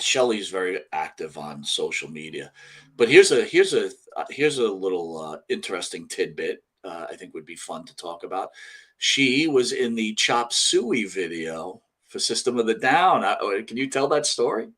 Shelly's very active on social media. But here's a little interesting tidbit. I think would be fun to talk about. She was in the Chop Suey video for System of the Down. Can you tell that story?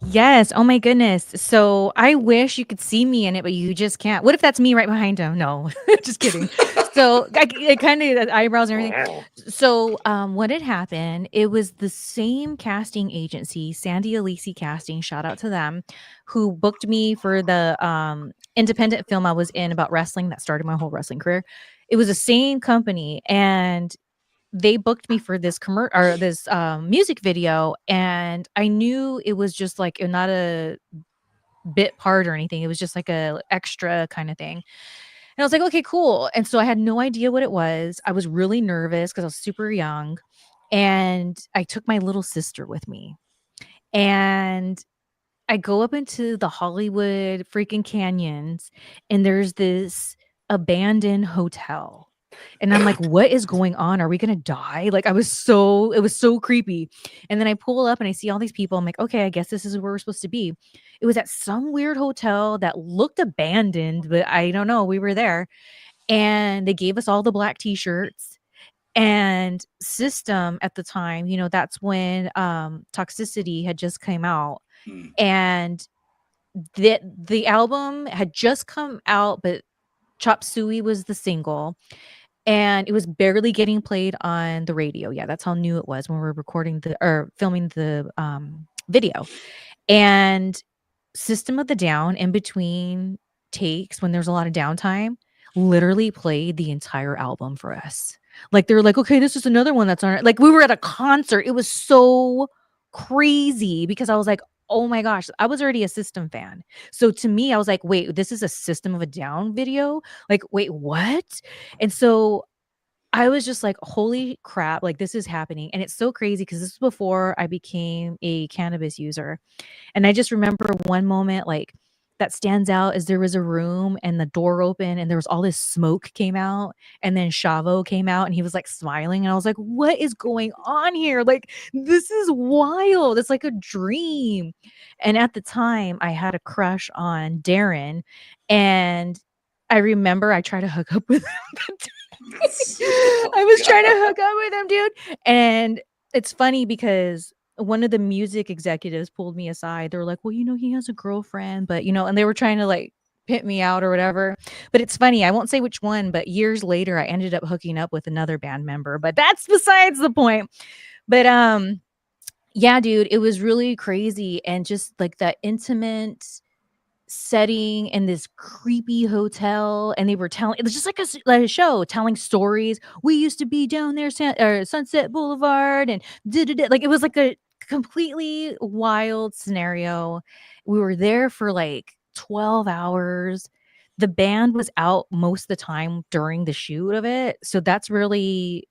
Yes. Oh my goodness. So I wish you could see me in it, but you just can't. What if that's me right behind him? No, just kidding. So it kind of eyebrows and everything. Wow. So what had happened? It was the same casting agency, Sandy Alisi Casting. Shout out to them, who booked me for the independent film I was in about wrestling that started my whole wrestling career. It was the same company, and they booked me for this or this music video, and I knew it was just like not a bit part or anything. It was just like a extra kind of thing. And I was like, okay, cool. And so I had no idea what it was. I was really nervous because I was super young. And I took my little sister with me. And I go up into the Hollywood freaking canyons, and there's this abandoned hotel. And I'm like, what is going on? Are we gonna die? Like, it was so creepy. And then I pull up and I see all these people. I'm like, okay, I guess this is where we're supposed to be. It was at some weird hotel that looked abandoned, but I don't know. We were there, and they gave us all the black t-shirts and System at the time. That's when Toxicity had just came out, Hmm. and the album had just come out, but Chop Suey was the single, and it was barely getting played on the radio. Yeah, that's how new it was when we were recording or filming the video. And System of the Down, in between takes, when there's a lot of downtime, literally played the entire album for us. Like, they were like, okay, this is another one that's on it. Like, we were at a concert. It was so crazy because I was like, oh my gosh, I was already a System fan. So to me, I was like, wait, this is a System of a Down video? Like, wait, what? And so I was just like, holy crap, like this is happening. And it's so crazy because this was before I became a cannabis user. And I just remember one moment like that stands out is there was a room and the door opened and there was all this smoke came out, and then Shavo came out and he was like smiling, and I was like, what is going on here? Like, this is wild. It's like a dream. And at the time I had a crush on Darren, and I remember I tried to hook up with him. I was trying to hook up with him, dude. And it's funny because one of the music executives pulled me aside. They were like, well, he has a girlfriend, but, and they were trying to like pimp me out or whatever. But it's funny. I won't say which one, but years later, I ended up hooking up with another band member. But that's besides the point. But yeah, dude, it was really crazy. And just like that intimate setting in this creepy hotel, and they were telling, it was just like like a show telling stories. We used to be down there, Sunset Boulevard, and like it was like a completely wild scenario. We were there for like 12 hours. The band was out most of the time during the shoot of it, so that's really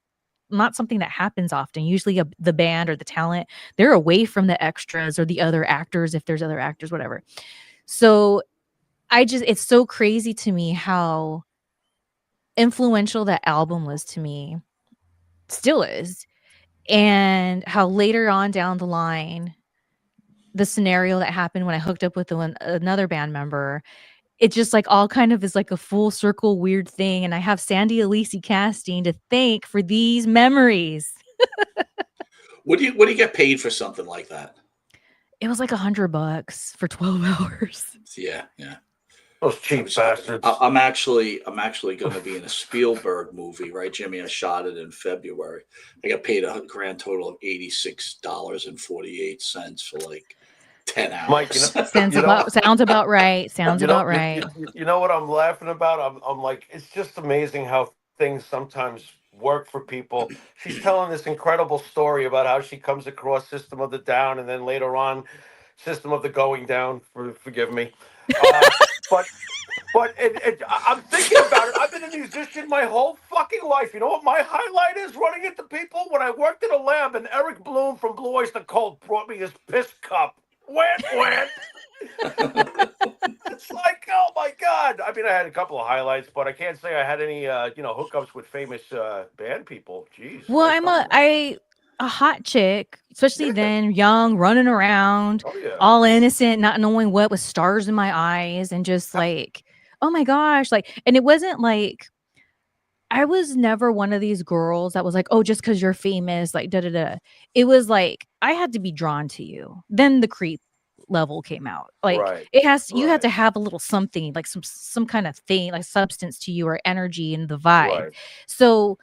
not something that happens often. Usually the band or the talent, they're away from the extras or the other actors, if there's other actors, whatever. So it's so crazy to me how influential that album was to me, still is, and how later on down the line, the scenario that happened when I hooked up with another band member, it just like all kind of is like a full circle weird thing. And I have Sandy Alisi Casting to thank for these memories. What do you get paid for something like that? It was like $100 for 12 hours. Yeah, yeah. Those I cheap was, bastards. I'm actually going to be in a Spielberg movie, right, Jimmy? I shot it in February. I got paid a grand total of $86.48 for like 10 Mike, hours. Sounds you know, about right. Sounds about right. you know what I'm laughing about? I'm like, it's just amazing how things sometimes work for people. She's telling this incredible story about how she comes across System of the Down, and then later on, System of the Going Down. Forgive me, uh, but I'm thinking about it. I've been a musician my whole fucking life. You know what my highlight is? Running into people when I worked in a lab, and Eric Bloom from Blue Oyster Cult brought me his piss cup. Went. It's like, oh my god! I mean, I had a couple of highlights, but I can't say I had any, hookups with famous band people. Jeez, Well, nice highlight. a hot chick, especially then, young, running around, Oh yeah. all innocent, not knowing what, with stars in my eyes, and just like, oh my gosh, like, and it wasn't like I was never one of these girls that was like, "Oh, just because 'cause you're famous, like, da da da." It was like, I had to be drawn to you. Then the creep level came out. Like, Right. it has you have Right. to have a little something, like some kind of thing, like substance to you or energy in the vibe. Right. So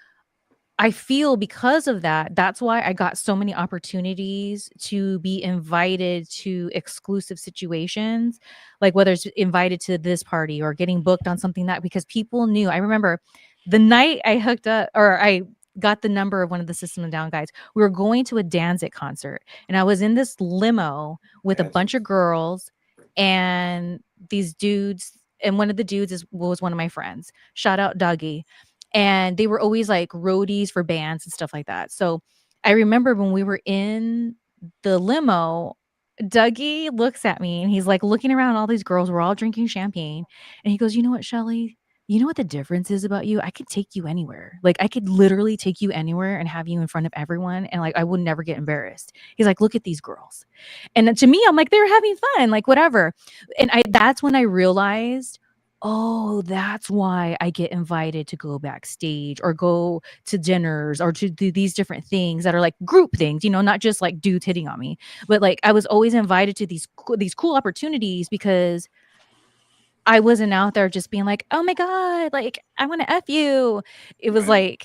I feel because of that, that's why I got so many opportunities to be invited to exclusive situations, like whether it's invited to this party or getting booked on something that because people knew. I remember the night I hooked up or I got the number of one of the System of a Down guys. We were going to a Danzig concert and I was in this limo with a Dancing. bunch of girls and these dudes and one of the dudes was one of my friends. Shout out Dougie, and they were always like roadies for bands and stuff like that. So I remember when we were in the limo, Dougie looks at me and he's like looking around all these girls. We're all drinking champagne. And he goes, "You know what, Shelly? You know what the difference is about you? I could take you anywhere. Like I could literally take you anywhere and have you in front of everyone. And like I would never get embarrassed." He's like, "Look at these girls." And then to me, I'm like, they're having fun, like whatever. And that's when I realized, oh, that's why I get invited to go backstage or go to dinners or to do these different things that are like group things, not just like dudes hitting on me, but like I was always invited to these cool opportunities because I wasn't out there just being like, "Oh my god, like I want to F you." It was Right.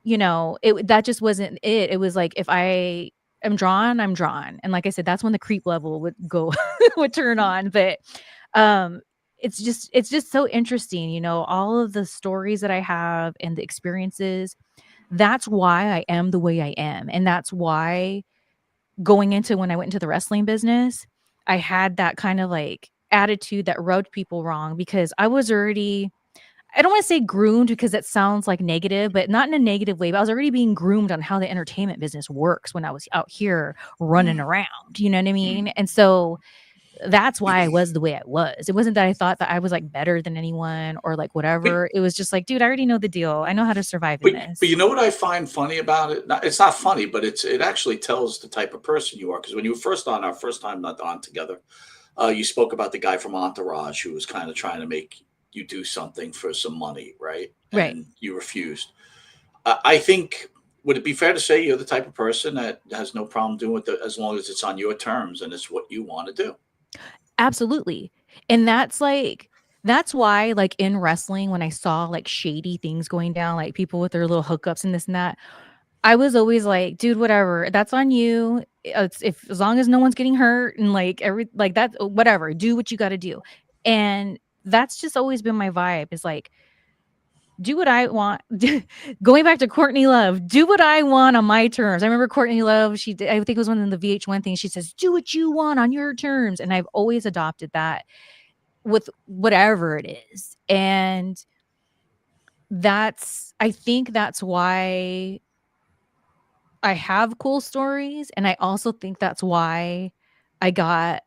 like, that just wasn't it. It was like if I am drawn, I'm drawn. And like I said, that's when the creep level would go would turn on. But um it's just so interesting, all of the stories that I have and the experiences. That's why I am the way I am. And that's why going into when I went into the wrestling business, I had that kind of like attitude that rubbed people wrong because I was already, I don't want to say groomed because that sounds like negative, but not in a negative way. But I was already being groomed on how the entertainment business works when I was out here running Mm, around. You know what I mean? mm. And so that's why I was the way I was. It wasn't that I thought that I was like better than anyone or like But whatever. It was just like, dude, I already know the deal. I know how to survive in but this. you know what I find funny about it? It's not funny, but it actually tells the type of person you are. Because when you were first on our first time not on together, you spoke about the guy from Entourage who was kind of trying to make you do something for some money, right? Right. And you refused. I think, would it be fair to say you're the type of person that has no problem doing it as long as it's on your terms and it's what you want to do? Absolutely. And that's why like in wrestling when I saw like shady things going down, like people with their little hookups and this and that, I was always like, dude, whatever. That's on you. It's if as long as no one's getting hurt and like every like that whatever, do what you got to do. And that's just always been my vibe is like do what I want. Going back to Courtney Love, do what I want on my terms. I remember Courtney Love, she did, I think it was one of the VH1 things. She says, do what you want on your terms. And I've always adopted that with whatever it is. And I think that's why I have cool stories. And I also think that's why I got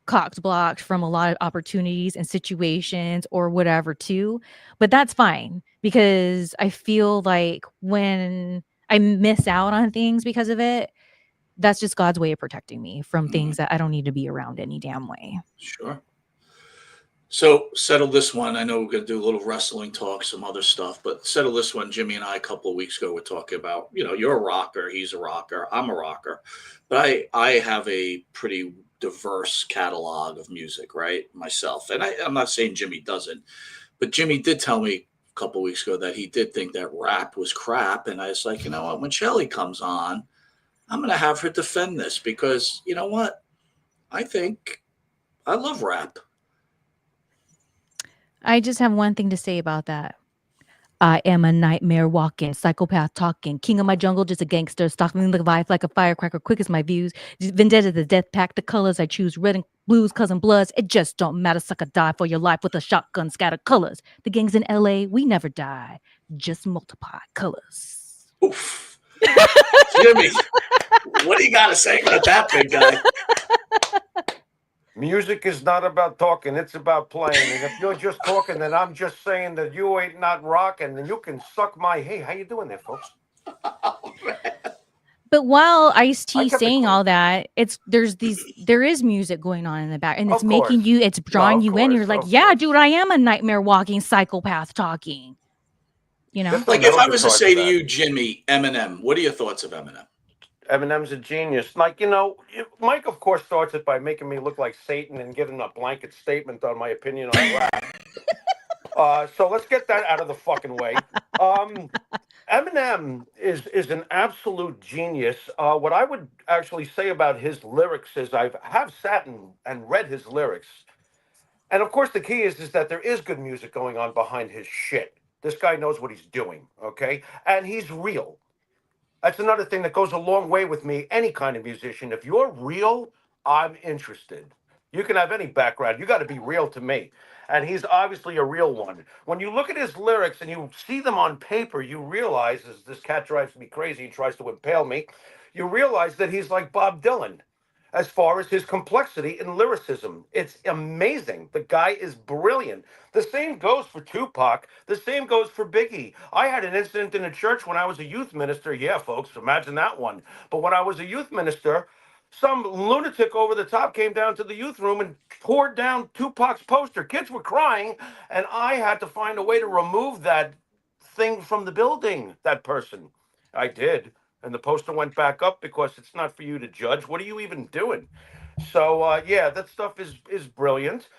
cocked blocked from a lot of opportunities and situations or whatever too. But that's fine because I feel like when I miss out on things because of it, that's just God's way of protecting me from Mm, things that I don't need to be around any damn way. sure. So settle this one. I know we're going to do a little wrestling talk, some other stuff, but settle this one. Jimmy and I, a couple of weeks ago, were talking about, you're a rocker, he's a rocker, I'm a rocker, but I have a pretty diverse catalog of music, right? Myself. And I'm not saying Jimmy doesn't, but Jimmy did tell me a couple of weeks ago that he did think that rap was crap. And I was like, you know what? When Shelly comes on, I'm going to have her defend this because you know what? I think I love rap. I just have one thing to say about that. I am a nightmare walking, psychopath talking, king of my jungle, just a gangster, stalking the life like a firecracker, quick as my views. Vendetta, the death pack, the colors I choose, red and blues, cousin bloods. It just don't matter, sucker, die for your life with a shotgun, scatter colors. The gangs in LA, we never die, just multiply colors. Oof. Jimmy, what do you got to say about that, big guy? Music is not about talking; it's about playing. And if you're just talking, then I'm just saying that you ain't not rocking. Then you can suck my. Hey, how you doing there, folks? Oh, man. But while I Ice-T kept it saying clean. all that, there is music going on in the back, and it's Of course. making you, it's No, drawing of you in. course. You're like, Of yeah, course. dude, I am a nightmare walking psychopath talking. You know? Get the Like if metal I was to guitar to say to that. you, Jimmy, Eminem, what are your thoughts of Eminem? Eminem's a genius. Like, Mike, of course, starts it by making me look like Satan and giving a blanket statement on my opinion on rap. So let's get that out of the fucking way. Um, Eminem is an absolute genius. What I would actually say about his lyrics is have sat and read his lyrics, and of course the key is that there is good music going on behind his shit. This guy knows what he's doing, okay, and he's real. That's another thing that goes a long way with me, any kind of musician. If you're real, I'm interested. You can have any background. You got to be real to me. And he's obviously a real one. When you look at his lyrics and you see them on paper, you realize, as this cat drives me crazy and tries to impale me, you realize that he's like Bob Dylan as far as his complexity and lyricism. It's amazing. The guy is brilliant. The same goes for Tupac. The same goes for Biggie. I had an incident in a church when I was a youth minister. Yeah, folks, imagine that one. But when I was a youth minister, some lunatic over the top came down to the youth room and poured down Tupac's poster. Kids were crying, and I had to find a way to remove that thing from the building, that person. I did. And the poster went back up because it's not for you to judge. What are you even doing? So yeah, that stuff is brilliant.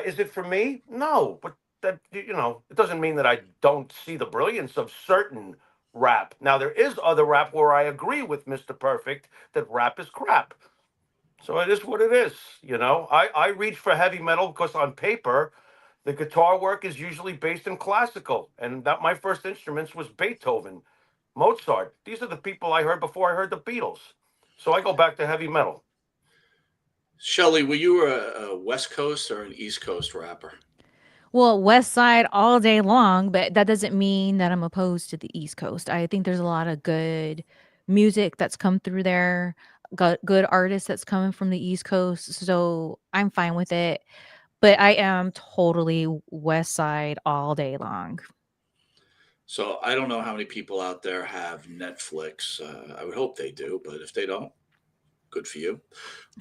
Is it for me? No, but that it doesn't mean that I don't see the brilliance of certain rap. Now there is other rap where I agree with Mr. Perfect that rap is crap. So it is what it is. I reach for heavy metal because on paper, the guitar work is usually based in classical, and that my first instruments was Beethoven, Mozart. These are the people I heard before I heard the Beatles. So I go back to heavy metal. Shelly, were you a West Coast or an East Coast rapper? Well, West Side all day long, but that doesn't mean that I'm opposed to the East Coast. I think there's a lot of good music that's come through there, got good artists that's coming from the East Coast, so I'm fine with it. But I am totally West Side all day long. So I don't know how many people out there have Netflix. I would hope they do, but if they don't, good for you.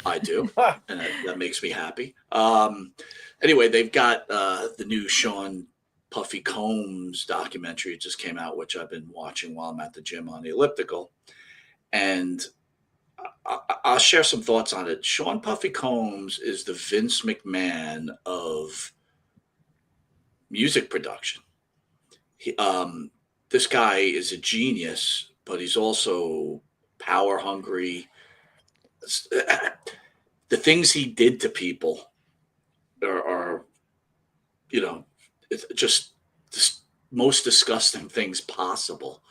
I do, and that makes me happy. Anyway, they've got the new Sean Puffy Combs documentary. It just came out, which I've been watching while I'm at the gym on the elliptical, and I'll share some thoughts on it. Sean Puffy Combs is the Vince McMahon of music production. He, this guy is a genius, but he's also power hungry. The things he did to people are you know, it's just the most disgusting things possible.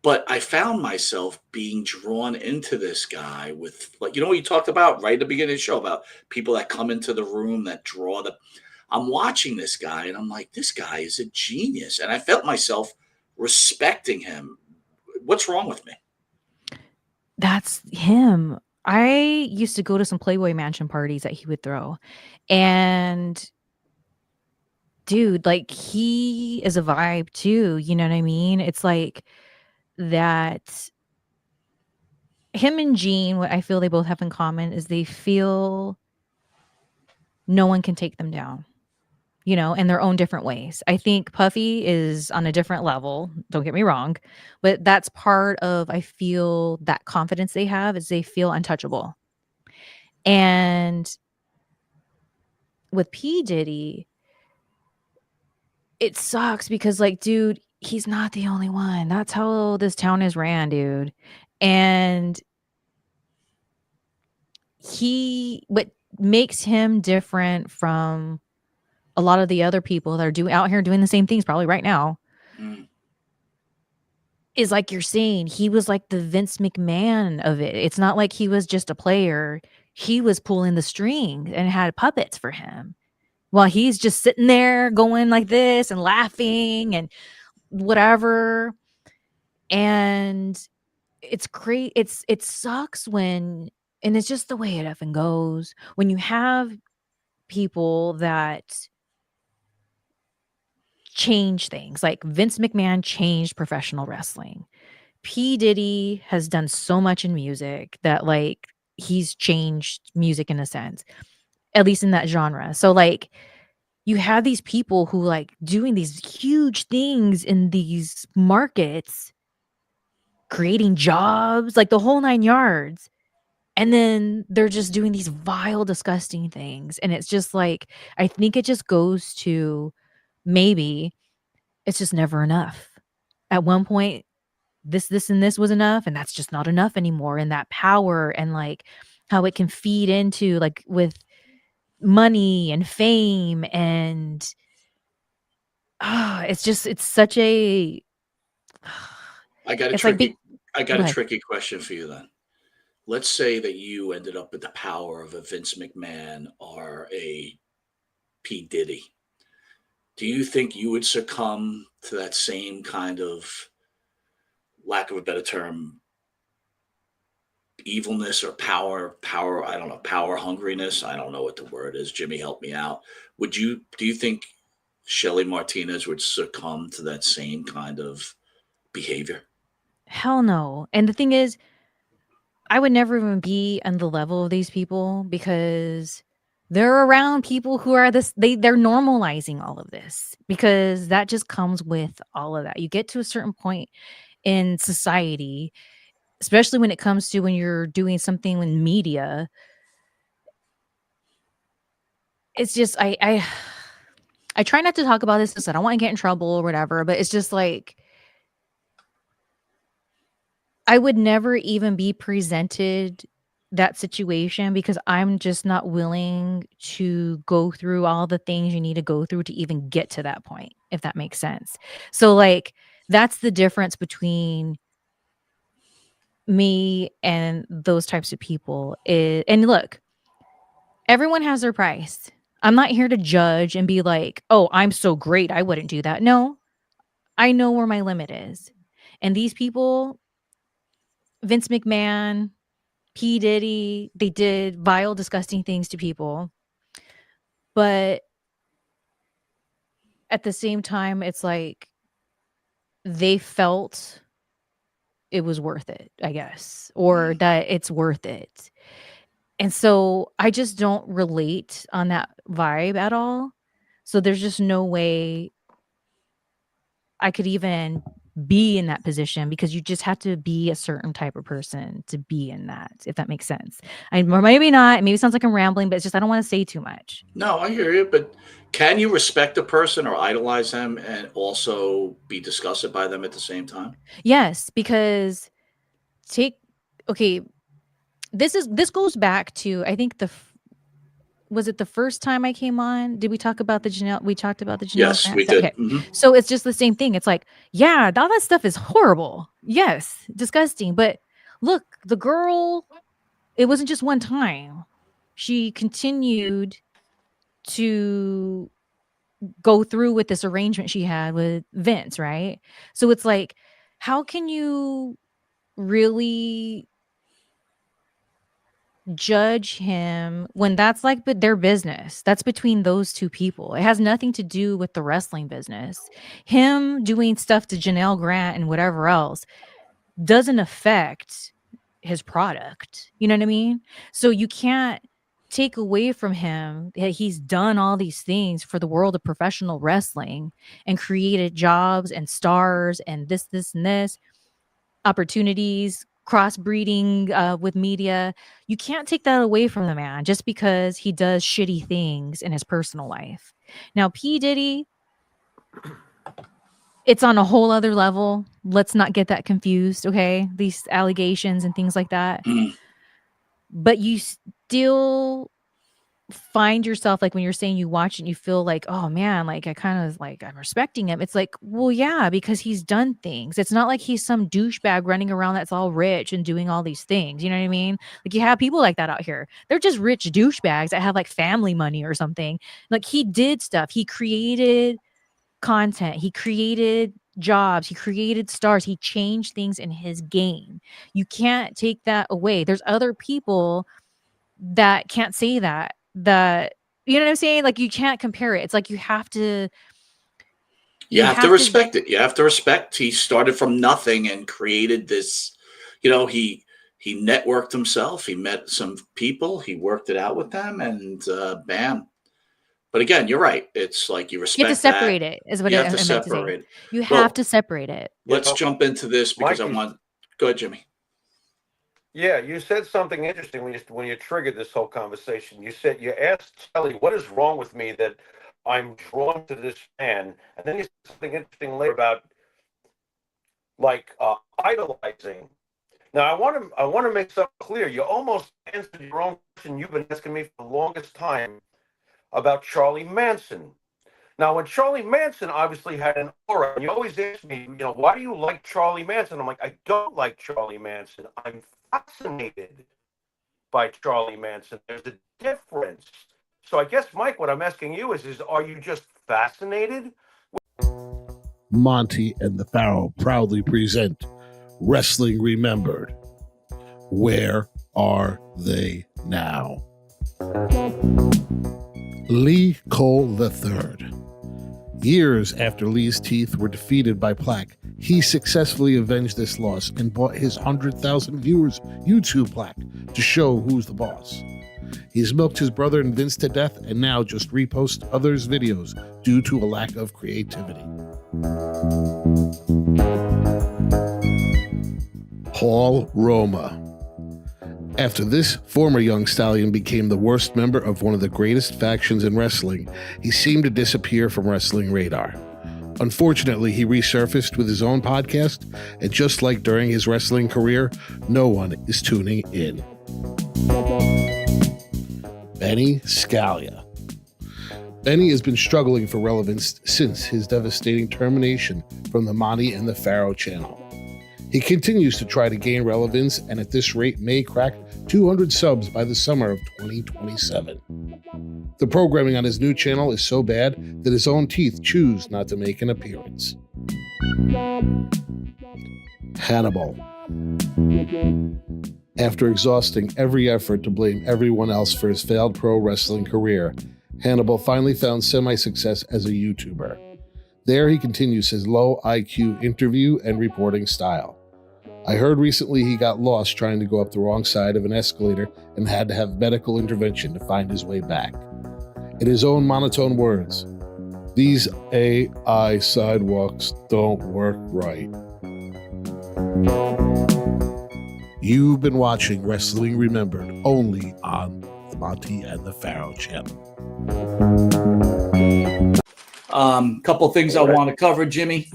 But I found myself being drawn into this guy with, like, what you talked about right at the beginning of the show about people that come into the room that draw the. I'm watching this guy and I'm like, this guy is a genius. And I felt myself respecting him. What's wrong with me? That's him. I used to go to some Playboy Mansion parties that he would throw, and dude, like, he is a vibe too, you know what I mean? It's like that him and Gene, what I feel they both have in common is they feel no one can take them down, in their own different ways. I think Puffy is on a different level, don't get me wrong, but that's part of, I feel, that confidence they have is they feel untouchable. And with P. Diddy, it sucks because, like, dude, he's not the only one. That's how this town is ran, dude. And what makes him different from a lot of the other people that are out here doing the same things probably right now Mm. is, like you're saying, he was like the Vince McMahon of it. It's not like he was just a player. He was pulling the strings and had puppets for him while he's just sitting there going like this and laughing and whatever. And it's great. It sucks when, and it's just the way it effing goes when you have people that change things. Like Vince McMahon changed professional wrestling. P. Diddy has done so much in music that, like, he's changed music in a sense, at least in that genre. So, like, you have these people who, like, doing these huge things in these markets, creating jobs, like, the whole 9 yards, and then they're just doing these vile, disgusting things, and it's just, like, I think it just goes to maybe it's just never enough. At one point, this, and this was enough, and that's just not enough anymore, and that power and, like, how it can feed into, like, with money and fame and it's just it's such a I got a it's like tricky being I got go a ahead. tricky question for you then. Let's say that you ended up with the power of a Vince McMahon or a P. Diddy. Do you think you would succumb to that same kind of, lack of a better term, evilness or power, I don't know, power hungriness? I don't know what the word is. Jimmy, help me out. Do you think Shelly Martinez would succumb to that same kind of behavior? Hell no. And the thing is, I would never even be on the level of these people because they're around people who are they're normalizing all of this because that just comes with all of that. You get to a certain point in society, especially when it comes to when you're doing something in media. It's just I try not to talk about this because I don't want to get in trouble or whatever, but it's just like I would never even be presented that situation because I'm just not willing to go through all the things you need to go through to even get to that point, if that makes sense. So, like, that's the difference between me and those types of people. And look, everyone has their price. I'm not here to judge and be like, oh, I'm so great. I wouldn't do that. No, I know where my limit is. And these people, Vince McMahon, P. Diddy, they did vile, disgusting things to people. But at the same time, it's like they felt it was worth it, I guess, or Mm. that it's worth it. And so I just don't relate on that vibe at all. So there's just no way I could even be in that position because you just have to be a certain type of person to be in that, if that makes sense. Or maybe not. Maybe it sounds like I'm rambling, but it's just I don't want to say too much. No, I hear you, but can you respect a person or idolize them and also be disgusted by them at the same time? Yes, because take okay, this goes back to I think was it the first time I came on? Did we talk about the Janelle? We talked about the Janelle Yes, Grant we stuff. did. Okay, so it's just the same thing. It's like, yeah, all that stuff is horrible. Yes, disgusting. But look, the girl, it wasn't just one time. She continued to go through with this arrangement she had with Vince, right? So it's like, how can you really judge him when that's like their business? That's between those two people. It has nothing to do with the wrestling business. Him doing stuff to Janelle Grant and whatever else doesn't affect his product. You know what I mean? So you can't take away from him that he's done all these things for the world of professional wrestling and created jobs and stars and this, and this opportunities, crossbreeding with media. You can't take that away from the man just because he does shitty things in his personal life. Now, P. Diddy, it's on a whole other level. Let's not get that confused, okay? These allegations and things like that. Mm. But you still find yourself like when you're saying you watch it and you feel like, oh man, like I kind of like I'm respecting him. It's like, well, yeah, because he's done things. It's not like he's some douchebag running around that's all rich and doing all these things. You know what I mean? Like you have people like that out here. They're just rich douchebags that have like family money or something. Like he did stuff. He created content. He created jobs. He created stars. He changed things in his game. You can't take that away. There's other people that can't say that you know what I'm saying? Like you can't compare it. It's like you have to You have to respect it. You have to respect he started from nothing and created this, he networked himself, he met some people, he worked it out with them, and bam. But again, you're right. It's like you You have to respect that. separate it is what You have to I meant to say. separate. You have Well, to separate it. let's jump into this because I Mikey's- want. Go ahead, Jimmy. Yeah, you said something interesting when you triggered this whole conversation. You asked Shelly, "What is wrong with me that I'm drawn to this man?" And then you said something interesting later about like idolizing. Now, I want to make something clear. You almost answered your own question you've been asking me for the longest time about Charlie Manson. Now, when Charlie Manson obviously had an aura, and you always ask me, why do you like Charlie Manson? I'm like, I don't like Charlie Manson. I'm fascinated by Charlie Manson. There's a difference. So I guess, Mike, what I'm asking you is are you just fascinated? Monte and the Pharaoh proudly present Wrestling Remembered. Where are they now? Lee Cole III. Years after Lee's teeth were defeated by plaque, he successfully avenged this loss and bought his 100,000 viewers YouTube plaque to show who's the boss. He's milked his brother and Vince to death and now just reposts others' videos due to a lack of creativity. Paul Roma. After this former young stallion became the worst member of one of the greatest factions in wrestling, he seemed to disappear from wrestling radar. Unfortunately, he resurfaced with his own podcast, and just like during his wrestling career, no one is tuning in. Benny Scalia. Benny has been struggling for relevance since his devastating termination from the Monte and the Pharaoh channel. He continues to try to gain relevance and at this rate may crack 200 subs by the summer of 2027. The programming on his new channel is so bad that his own teeth choose not to make an appearance. Hannibal. After exhausting every effort to blame everyone else for his failed pro wrestling career, Hannibal finally found semi-success as a YouTuber. There he continues his low IQ interview and reporting style. I heard recently he got lost trying to go up the wrong side of an escalator and had to have medical intervention to find his way back. In his own monotone words, "These AI sidewalks don't work right." You've been watching Wrestling Remembered only on the Monte and the Pharaoh channel. Couple things I want to cover, Jimmy.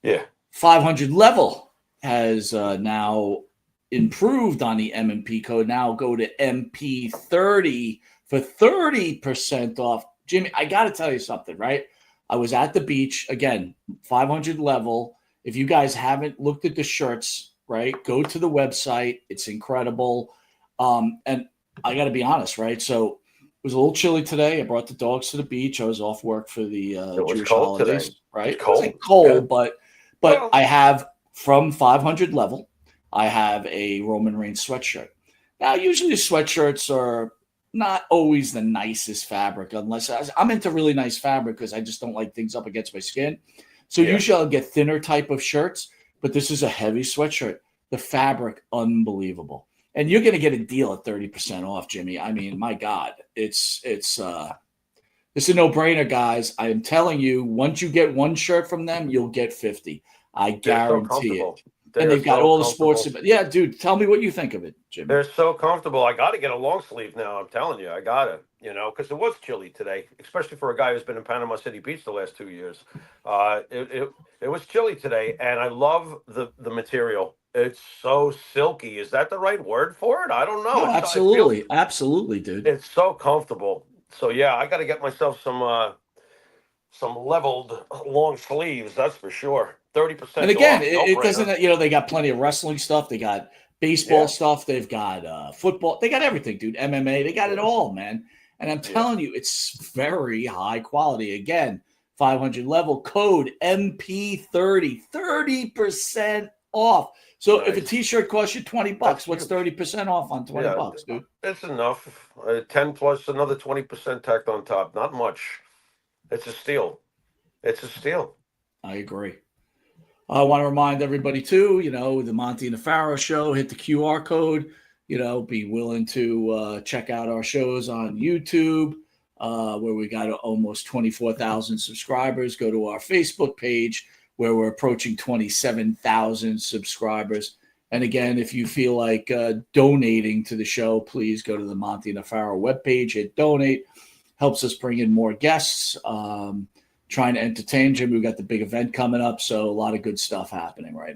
Yeah. 500 level has now improved on the M&P code. Now go to MP30 for 30% off. Jimmy, I got to tell you something, right? I was at the beach again, 500 level. If you guys haven't looked at the shirts, right, go to the website. It's incredible. And I got to be honest, right? So it was a little chilly today. I brought the dogs to the beach. I was off work for the Jewish holidays, today. right? It was wasn't cold, yeah. but Well, I have from 500 level, I have a Roman Reigns sweatshirt. Now, usually sweatshirts are not always the nicest fabric, unless I'm into really nice fabric because I just don't like things up against my skin. So usually I'll get thinner type of shirts, but this is a heavy sweatshirt. The fabric, unbelievable. And you're going to get a deal at 30% off, Jimmy. I mean, my God, it's a no-brainer, guys. I am telling you, once you get one shirt from them, you'll get 50. I guarantee it. And they've got all the sports. Yeah, dude, tell me what you think of it, Jimmy. They're so comfortable. I got to get a long sleeve now. I'm telling you, I got to, because it was chilly today, especially for a guy who's been in Panama City Beach the last 2 years. It was chilly today, and I love the material. It's so silky. Is that the right word for it? I don't know. No, absolutely. Absolutely, dude. It's so comfortable. So, yeah, I got to get myself some leveled long sleeves. That's for sure. 30%. And again, off, it doesn't, they got plenty of wrestling stuff. They got baseball stuff. They've got football. They got everything, dude. MMA. They got it all, man. And I'm telling you, it's very high quality. Again, 500 level code MP30, 30% off. So if a t-shirt costs you $20, what's 30% off on $20, dude? It's enough. 10 plus another 20% tacked on top. Not much. It's a steal. It's a steal. I agree. I want to remind everybody too, the Monte The Pharaoh show, hit the QR code, be willing to check out our shows on YouTube, where we got almost 24,000 subscribers. Go to our Facebook page where we're approaching 27,000 subscribers. And again, if you feel like donating to the show, please go to the Monte The Pharaoh webpage, hit donate. Helps us bring in more guests. Trying to entertain Jim. We've got the big event coming up, so a lot of good stuff happening right now.